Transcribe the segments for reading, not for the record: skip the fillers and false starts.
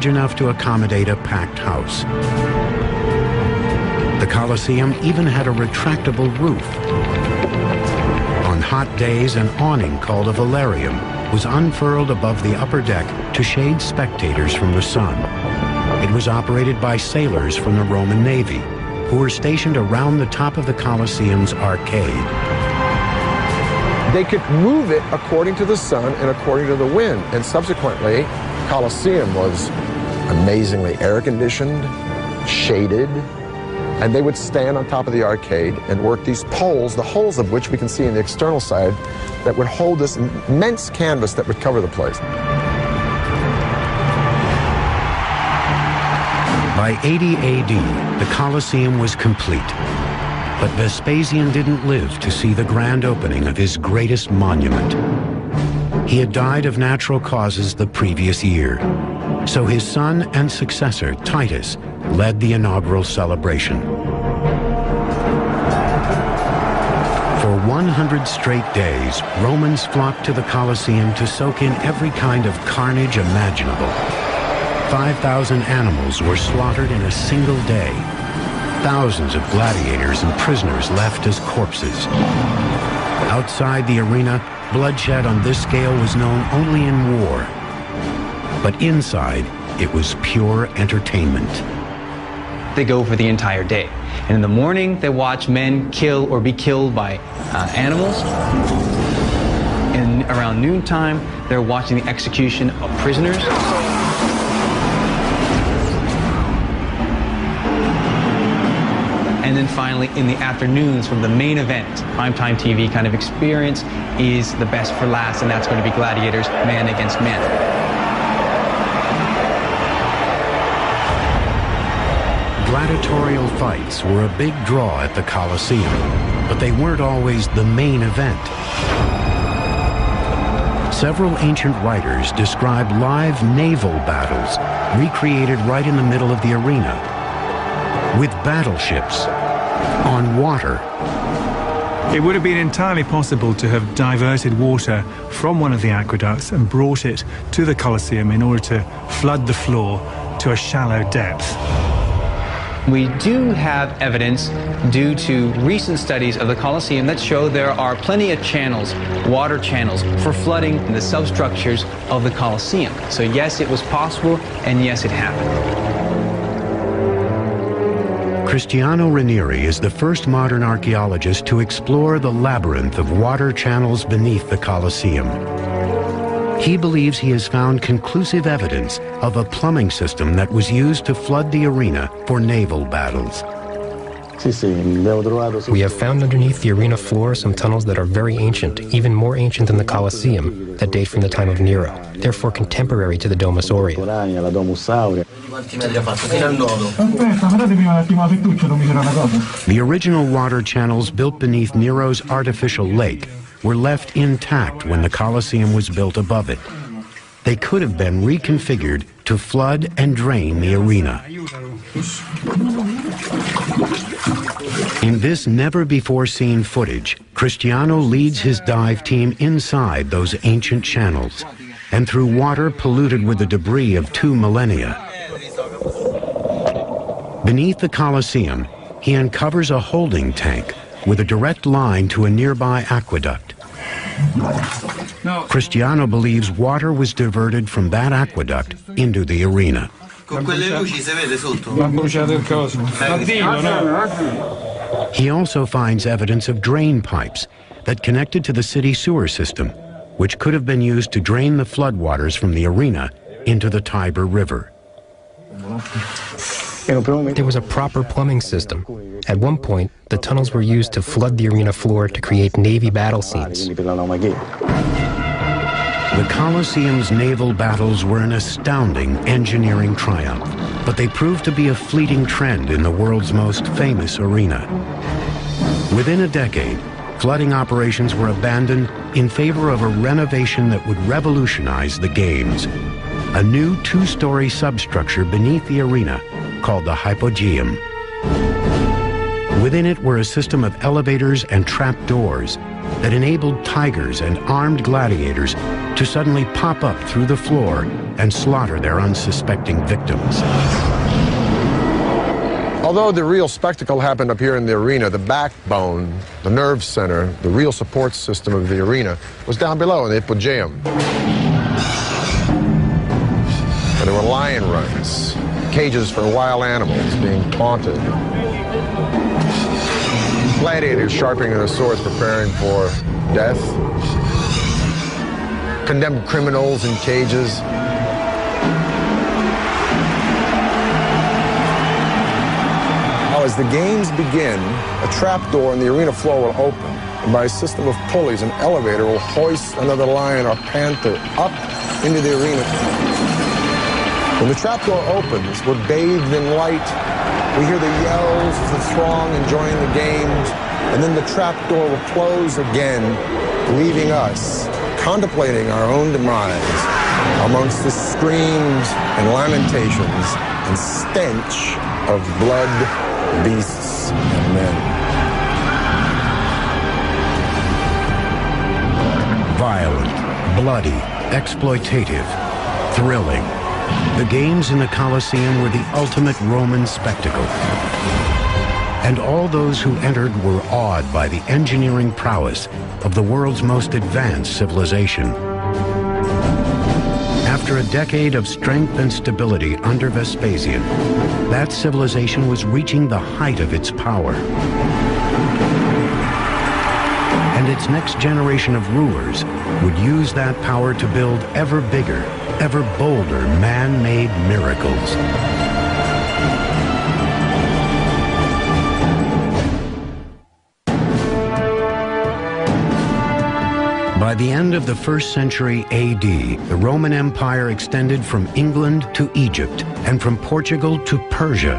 enough to accommodate a packed house. The Colosseum even had a retractable roof. On hot days, an awning called a velarium was unfurled above the upper deck to shade spectators from the sun. It was operated by sailors from the Roman Navy, who were stationed around the top of the Colosseum's arcade. They could move it according to the sun and according to the wind, and subsequently, Colosseum was amazingly air-conditioned, shaded, and they would stand on top of the arcade and work these poles, the holes of which we can see in the external side, that would hold this immense canvas that would cover the place. By 80 AD, the Colosseum was complete. But Vespasian didn't live to see the grand opening of his greatest monument. He had died of natural causes the previous year, so his son and successor, Titus, led the inaugural celebration. For 100 straight days, Romans flocked to the Colosseum to soak in every kind of carnage imaginable. 5,000 animals were slaughtered in a single day. Thousands of gladiators and prisoners left as corpses. Outside the arena, bloodshed on this scale was known only in war. But inside, it was pure entertainment. They go for the entire day. And in the morning, they watch men kill or be killed by animals. And around noontime, they're watching the execution of prisoners. And then finally, in the afternoons, from the main event, primetime TV kind of experience is the best for last, and that's going to be gladiators, man against man. Gladiatorial fights were a big draw at the Colosseum, but they weren't always the main event. Several ancient writers describe live naval battles recreated right in the middle of the arena, with battleships on water. It would have been entirely possible to have diverted water from one of the aqueducts and brought it to the Colosseum in order to flood the floor to a shallow depth. We do have evidence due to recent studies of the Colosseum that show there are plenty of channels, water channels, for flooding the substructures of the Colosseum. So yes, it was possible, and yes, it happened. Cristiano Ranieri is the first modern archaeologist to explore the labyrinth of water channels beneath the Colosseum. He believes he has found conclusive evidence of a plumbing system that was used to flood the arena for naval battles. We have found underneath the arena floor some tunnels that are very ancient, even more ancient than the Colosseum, that date from the time of Nero, therefore contemporary to the Domus Aurea. The original water channels built beneath Nero's artificial lake were left intact when the Colosseum was built above it. They could have been reconfigured to flood and drain the arena. In this never-before-seen footage, Cristiano leads his dive team inside those ancient channels and through water polluted with the debris of 2 millennia. Beneath the Colosseum, he uncovers a holding tank with a direct line to a nearby aqueduct. Cristiano believes water was diverted from that aqueduct into the arena. He also finds evidence of drain pipes that connected to the city sewer system, which could have been used to drain the floodwaters from the arena into the Tiber River. There was a proper plumbing system. At one point, the tunnels were used to flood the arena floor to create Navy battle scenes. The Colosseum's naval battles were an astounding engineering triumph, but they proved to be a fleeting trend in the world's most famous arena. Within a decade, flooding operations were abandoned in favor of a renovation that would revolutionize the games. A new 2-story substructure beneath the arena called the Hypogeum. Within it were a system of elevators and trapdoors that enabled tigers and armed gladiators to suddenly pop up through the floor and slaughter their unsuspecting victims. Although the real spectacle happened up here in the arena, the backbone, the nerve center, the real support system of the arena was down below in the Ippogeum. And there were lion runs, cages for wild animals being taunted, gladiators sharpening their swords preparing for death, condemned criminals in cages. As the games begin, a trapdoor in the arena floor will open, and by a system of pulleys, an elevator will hoist another lion or panther up into the arena. When the trapdoor opens, we're bathed in light. We hear the yells of the throng enjoying the games, and then the trapdoor will close again, leaving us contemplating our own demise amongst the screams and lamentations and stench of blood, beasts, and men. Violent, bloody, exploitative, thrilling. The games in the Colosseum were the ultimate Roman spectacle. And all those who entered were awed by the engineering prowess of the world's most advanced civilization. After a decade of strength and stability under Vespasian, that civilization was reaching the height of its power. And its next generation of rulers would use that power to build ever bigger, ever bolder man-made miracles. By the end of the 1st century AD, the Roman Empire extended from England to Egypt and from Portugal to Persia.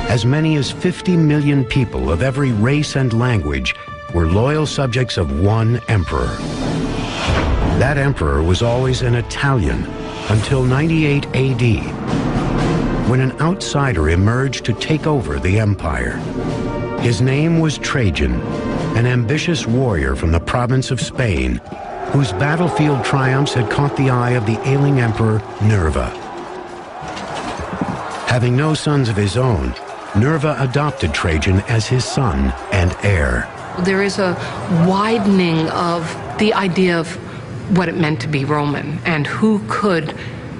As many as 50 million people of every race and language were loyal subjects of one emperor. That emperor was always an Italian until 98 AD, when an outsider emerged to take over the empire. His name was Trajan, an ambitious warrior from the province of Spain, whose battlefield triumphs had caught the eye of the ailing emperor Nerva. Having no sons of his own, Nerva adopted Trajan as his son and heir. There is a widening of the idea of what it meant to be Roman and who could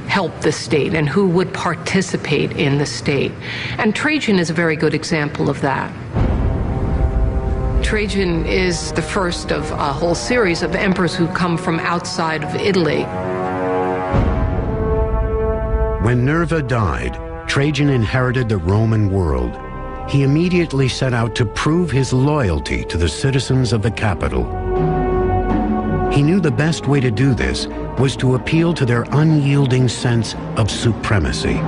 help the state and who would participate in the state. And Trajan is a very good example of that. Trajan is the first of a whole series of emperors who come from outside of Italy. When Nerva died, Trajan inherited the Roman world. He immediately set out to prove his loyalty to the citizens of the capital. He knew the best way to do this was to appeal to their unyielding sense of supremacy.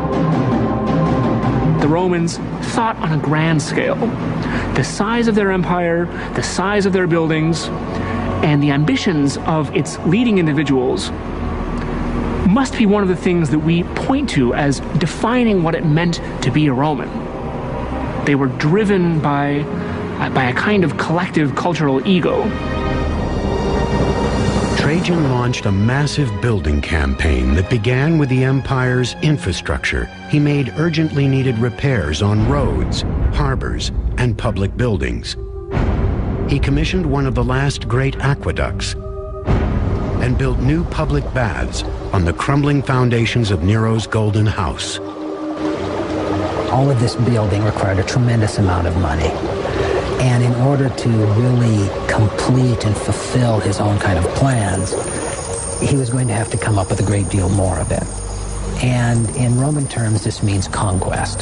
The Romans thought on a grand scale. The size of their empire, the size of their buildings, and the ambitions of its leading individuals must be one of the things that we point to as defining what it meant to be a Roman. They were driven by a kind of collective cultural ego. Trajan launched a massive building campaign that began with the empire's infrastructure. He made urgently needed repairs on roads, harbors, and public buildings. He commissioned one of the last great aqueducts and built new public baths on the crumbling foundations of Nero's Golden House. All of this building required a tremendous amount of money. And in order to really complete and fulfill his own kind of plans, he was going to have to come up with a great deal more of it. And in Roman terms, this means conquest.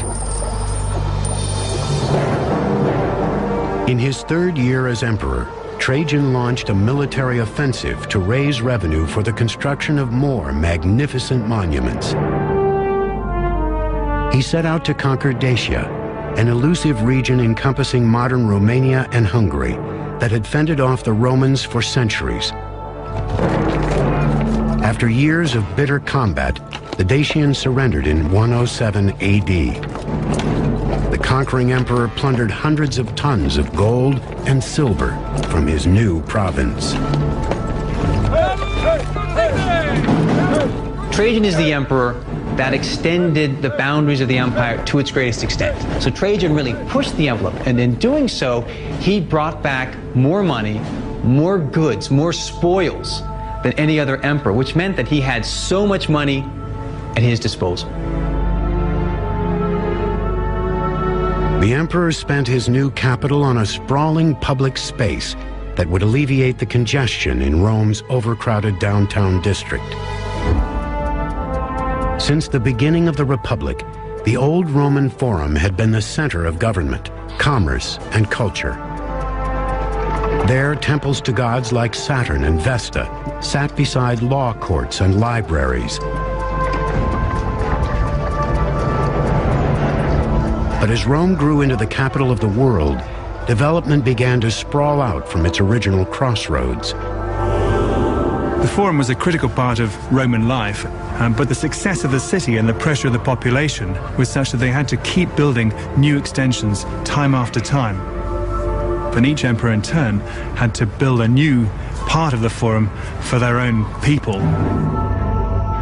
In his 3rd year as emperor, Trajan launched a military offensive to raise revenue for the construction of more magnificent monuments. He set out to conquer Dacia, an elusive region encompassing modern Romania and Hungary that had fended off the Romans for centuries. After years of bitter combat, the Dacians surrendered in 107 AD. The conquering emperor plundered hundreds of tons of gold and silver from his new province. Trajan is the emperor that extended the boundaries of the empire to its greatest extent. So Trajan really pushed the envelope, and in doing so, he brought back more money, more goods, more spoils than any other emperor, which meant that he had so much money at his disposal. The emperor spent his new capital on a sprawling public space that would alleviate the congestion in Rome's overcrowded downtown district. Since the beginning of the Republic, the old Roman Forum had been the center of government, commerce, and culture. There, temples to gods like Saturn and Vesta sat beside law courts and libraries. But as Rome grew into the capital of the world, development began to sprawl out from its original crossroads. The Forum was a critical part of Roman life, but the success of the city and the pressure of the population was such that they had to keep building new extensions time after time. And each emperor in turn had to build a new part of the Forum for their own people.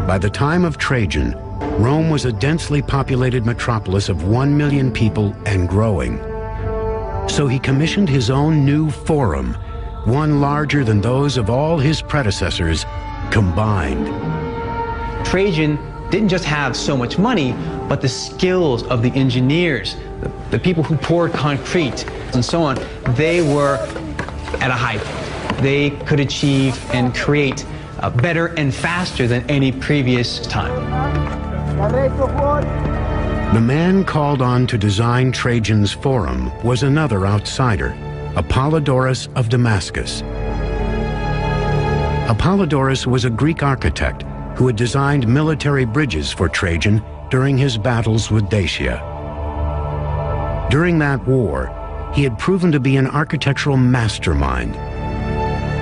By the time of Trajan, Rome was a densely populated metropolis of 1 million people and growing. So he commissioned his own new Forum, one larger than those of all his predecessors combined. Trajan didn't just have so much money, but the skills of the engineers, the people who poured concrete and so on, they were at a height. They could achieve and create better and faster than any previous time. The man called on to design Trajan's Forum was another outsider, Apollodorus of Damascus. Apollodorus was a Greek architect who had designed military bridges for Trajan during his battles with Dacia. During that war, he had proven to be an architectural mastermind.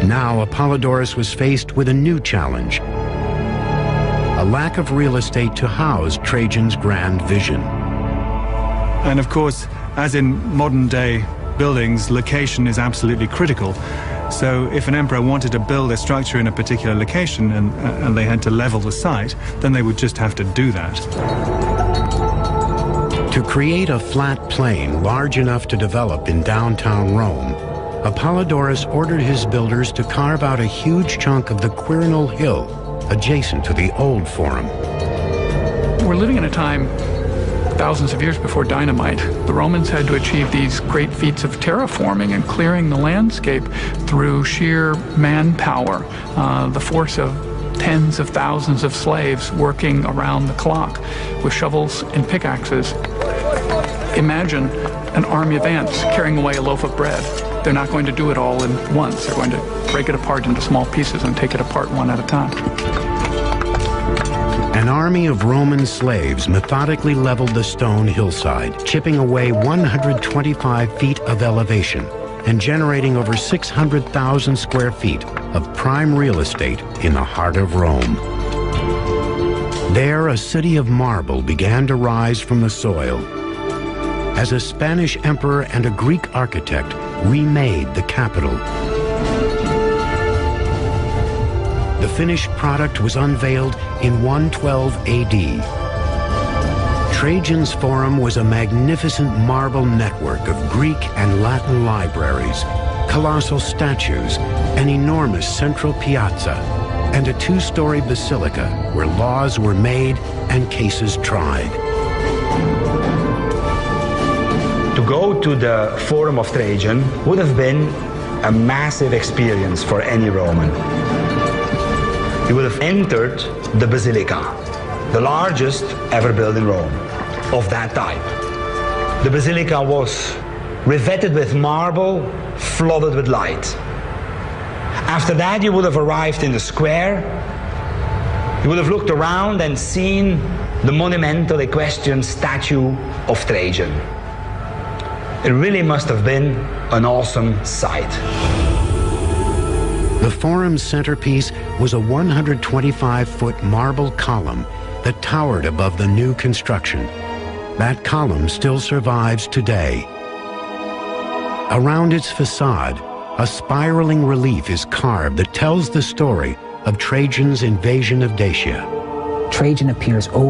Now Apollodorus was faced with a new challenge: a lack of real estate to house Trajan's grand vision. And of course, as in modern day buildings, location is absolutely critical. So if an emperor wanted to build a structure in a particular location and they had to level the site, then they would just have to do that. To create a flat plain large enough to develop in downtown Rome, Apollodorus ordered his builders to carve out a huge chunk of the Quirinal Hill adjacent to the old Forum. We're living in a time thousands of years before dynamite. The Romans had to achieve these great feats of terraforming and clearing the landscape through sheer manpower, the force of tens of thousands of slaves working around the clock with shovels and pickaxes. Imagine an army of ants carrying away a loaf of bread. They're not going to do it all in once. They're going to break it apart into small pieces and take it apart one at a time. An army of Roman slaves methodically leveled the stone hillside, chipping away 125 feet of elevation and generating over 600,000 square feet of prime real estate in the heart of Rome. There, a city of marble began to rise from the soil as a Spanish emperor and a Greek architect remade the capital. The finished product was unveiled in 112 AD. Trajan's Forum was a magnificent marble network of Greek and Latin libraries, colossal statues, an enormous central piazza, and a two-story basilica where laws were made and cases tried. To go to the Forum of Trajan would have been a massive experience for any Roman. You would have entered the basilica, the largest ever built in Rome, of that type. The basilica was revetted with marble, flooded with light. After that, you would have arrived in the square. You would have looked around and seen the monumental equestrian statue of Trajan. It really must have been an awesome sight. The Forum's centerpiece was a 125-foot marble column that towered above the new construction. That column still survives today. Around its facade, a spiraling relief is carved that tells the story of Trajan's invasion of Dacia. Trajan appears over